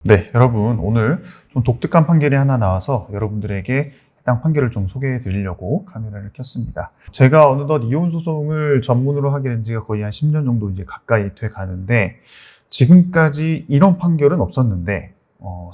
네, 여러분 오늘 좀 독특한 판결이 하나 나와서 여러분들에게 해당 판결을 좀 소개해 드리려고 카메라를 켰습니다. 제가 어느덧 이혼 소송을 전문으로 하게 된 지가 거의 한 10년 정도 이제 가까이 돼 가는데 지금까지 이런 판결은 없었는데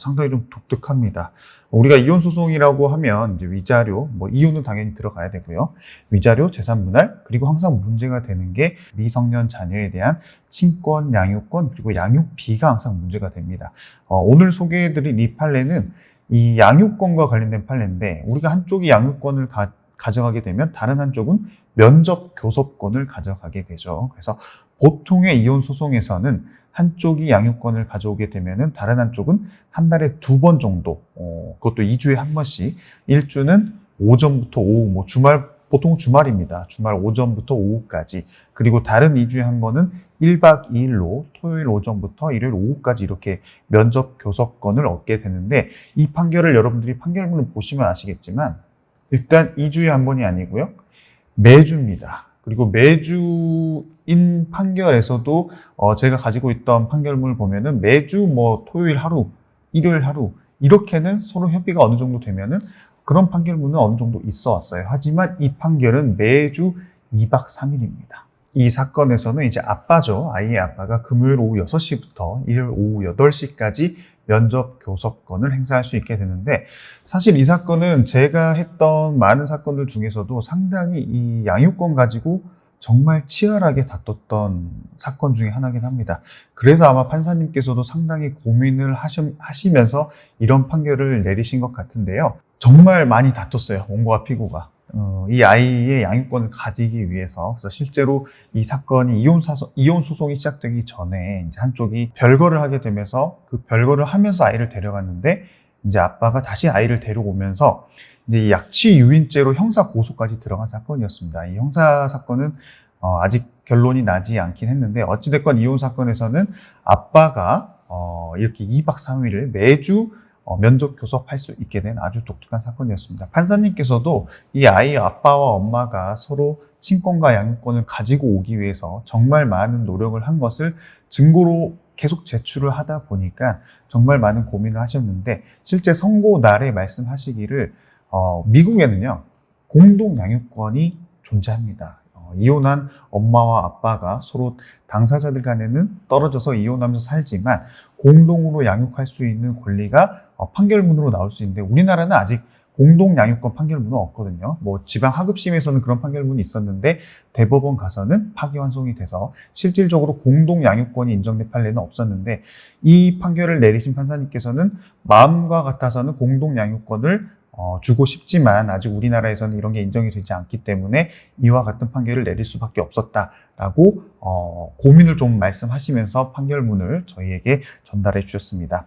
상당히 좀 독특합니다. 우리가 이혼 소송이라고 하면 이제 위자료, 이혼은 당연히 들어가야 되고요. 위자료, 재산 분할, 그리고 항상 문제가 되는 게 미성년 자녀에 대한 친권, 양육권, 그리고 양육비가 항상 문제가 됩니다. 오늘 소개해드릴 이 판례는 이 양육권과 관련된 판례인데 우리가 한쪽이 양육권을 가져가게 되면 다른 한쪽은 면접 교섭권을 가져가게 되죠. 그래서 보통의 이혼 소송에서는 한쪽이 양육권을 가져오게 되면은 다른 한쪽은 한 달에 2번 정도, 그것도 2주에 한 번씩, 1주는 오전부터 오후, 보통 주말입니다. 주말 오전부터 오후까지. 그리고 다른 2주에 한 번은 1박 2일로 토요일 오전부터 일요일 오후까지 이렇게 면접 교섭권을 얻게 되는데 이 판결을 여러분들이 판결문을 보시면 아시겠지만 일단 2주에 한 번이 아니고요. 매주입니다. 그리고 매주인 판결에서도 제가 가지고 있던 판결문을 보면은 매주 토요일 하루, 일요일 하루 이렇게는 서로 협의가 어느 정도 되면은 그런 판결문은 어느 정도 있어 왔어요. 하지만 이 판결은 매주 2박 3일입니다. 이 사건에서는 이제 아빠죠. 아이의 아빠가 금요일 오후 6시부터 일요일 오후 8시까지 면접 교섭권을 행사할 수 있게 되는데 사실 이 사건은 제가 했던 많은 사건들 중에서도 상당히 이 양육권 가지고 정말 치열하게 다퉜던 사건 중에 하나긴 합니다. 그래서 아마 판사님께서도 상당히 고민을 하시면서 이런 판결을 내리신 것 같은데요. 정말 많이 다퉜어요. 원고와 피고가. 이 아이의 양육권을 가지기 위해서. 그래서 실제로 이 사건이 이혼 소송이 시작되기 전에 이제 한쪽이 별거를 하게 되면서 그 별거를 하면서 아이를 데려갔는데 이제 아빠가 다시 아이를 데려오면서 이제 약취 유인죄로 형사 고소까지 들어간 사건이었습니다. 이 형사 사건은 아직 결론이 나지 않긴 했는데 어찌됐건 이혼 사건에서는 아빠가 이렇게 2박 3일을 매주 면접 교섭할 수 있게 된 아주 독특한 사건이었습니다. 판사님께서도 이 아이의 아빠와 엄마가 서로 친권과 양육권을 가지고 오기 위해서 정말 많은 노력을 한 것을 증거로 계속 제출을 하다 보니까 정말 많은 고민을 하셨는데 실제 선고 날에 말씀하시기를 미국에는요 공동 양육권이 존재합니다. 이혼한 엄마와 아빠가 서로 당사자들 간에는 떨어져서 이혼하면서 살지만 공동으로 양육할 수 있는 권리가 판결문으로 나올 수 있는데 우리나라는 아직 공동 양육권 판결문은 없거든요. 지방 하급심에서는 그런 판결문이 있었는데 대법원 가서는 파기환송이 돼서 실질적으로 공동 양육권이 인정된 판례는 없었는데 이 판결을 내리신 판사님께서는 마음과 같아서는 공동 양육권을 주고 싶지만 아직 우리나라에서는 이런 게 인정이 되지 않기 때문에 이와 같은 판결을 내릴 수밖에 없었다라고 고민을 좀 말씀하시면서 판결문을 저희에게 전달해 주셨습니다.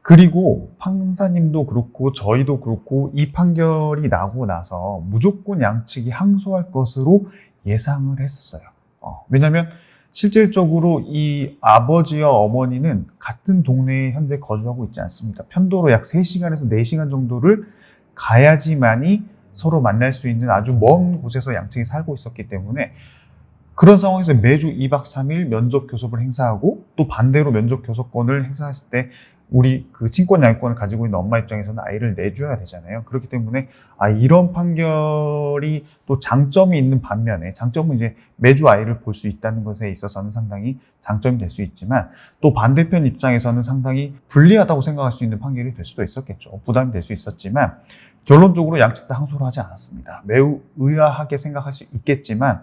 그리고 판사님도 그렇고 저희도 그렇고 이 판결이 나고 나서 무조건 양측이 항소할 것으로 예상을 했었어요. 왜냐하면 실질적으로 이 아버지와 어머니는 같은 동네에 현재 거주하고 있지 않습니다. 편도로 약 3시간에서 4시간 정도를 가야지만이 서로 만날 수 있는 아주 먼 곳에서 양측이 살고 있었기 때문에 그런 상황에서 매주 2박 3일 면접 교섭을 행사하고 또 반대로 면접 교섭권을 행사했을 때 우리 그 친권 양육권을 가지고 있는 엄마 입장에서는 아이를 내줘야 되잖아요. 그렇기 때문에 이런 판결이 또 장점이 있는 반면에 장점은 이제 매주 아이를 볼 수 있다는 것에 있어서는 상당히 장점이 될 수 있지만 또 반대편 입장에서는 상당히 불리하다고 생각할 수 있는 판결이 될 수도 있었겠죠. 부담이 될 수 있었지만 결론적으로 양측 다 항소를 하지 않았습니다. 매우 의아하게 생각할 수 있겠지만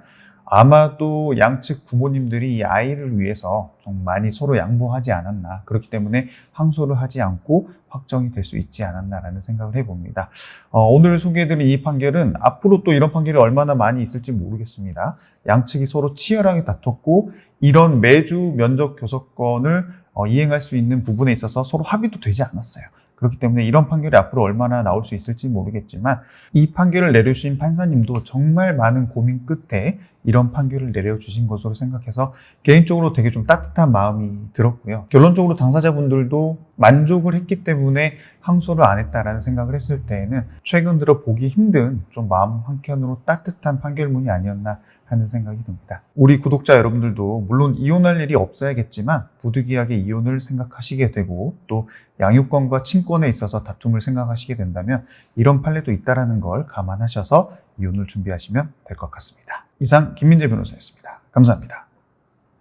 아마도 양측 부모님들이 이 아이를 위해서 좀 많이 서로 양보하지 않았나. 그렇기 때문에 항소를 하지 않고 확정이 될 수 있지 않았나라는 생각을 해봅니다. 오늘 소개해드린 이 판결은 앞으로 또 이런 판결이 얼마나 많이 있을지 모르겠습니다. 양측이 서로 치열하게 다퉜고 이런 매주 면접 교섭권을 이행할 수 있는 부분에 있어서 서로 합의도 되지 않았어요. 그렇기 때문에 이런 판결이 앞으로 얼마나 나올 수 있을지 모르겠지만 이 판결을 내려주신 판사님도 정말 많은 고민 끝에 이런 판결을 내려주신 것으로 생각해서 개인적으로 되게 좀 따뜻한 마음이 들었고요. 결론적으로 당사자분들도 만족을 했기 때문에 항소를 안 했다라는 생각을 했을 때에는 최근 들어 보기 힘든 좀 마음 한켠으로 따뜻한 판결문이 아니었나 하는 생각이 듭니다. 우리 구독자 여러분들도 물론 이혼할 일이 없어야겠지만 부득이하게 이혼을 생각하시게 되고 또 양육권과 친권에 있어서 다툼을 생각하시게 된다면 이런 판례도 있다는 걸 감안하셔서 이혼을 준비하시면 될 것 같습니다. 이상 김민재 변호사였습니다. 감사합니다.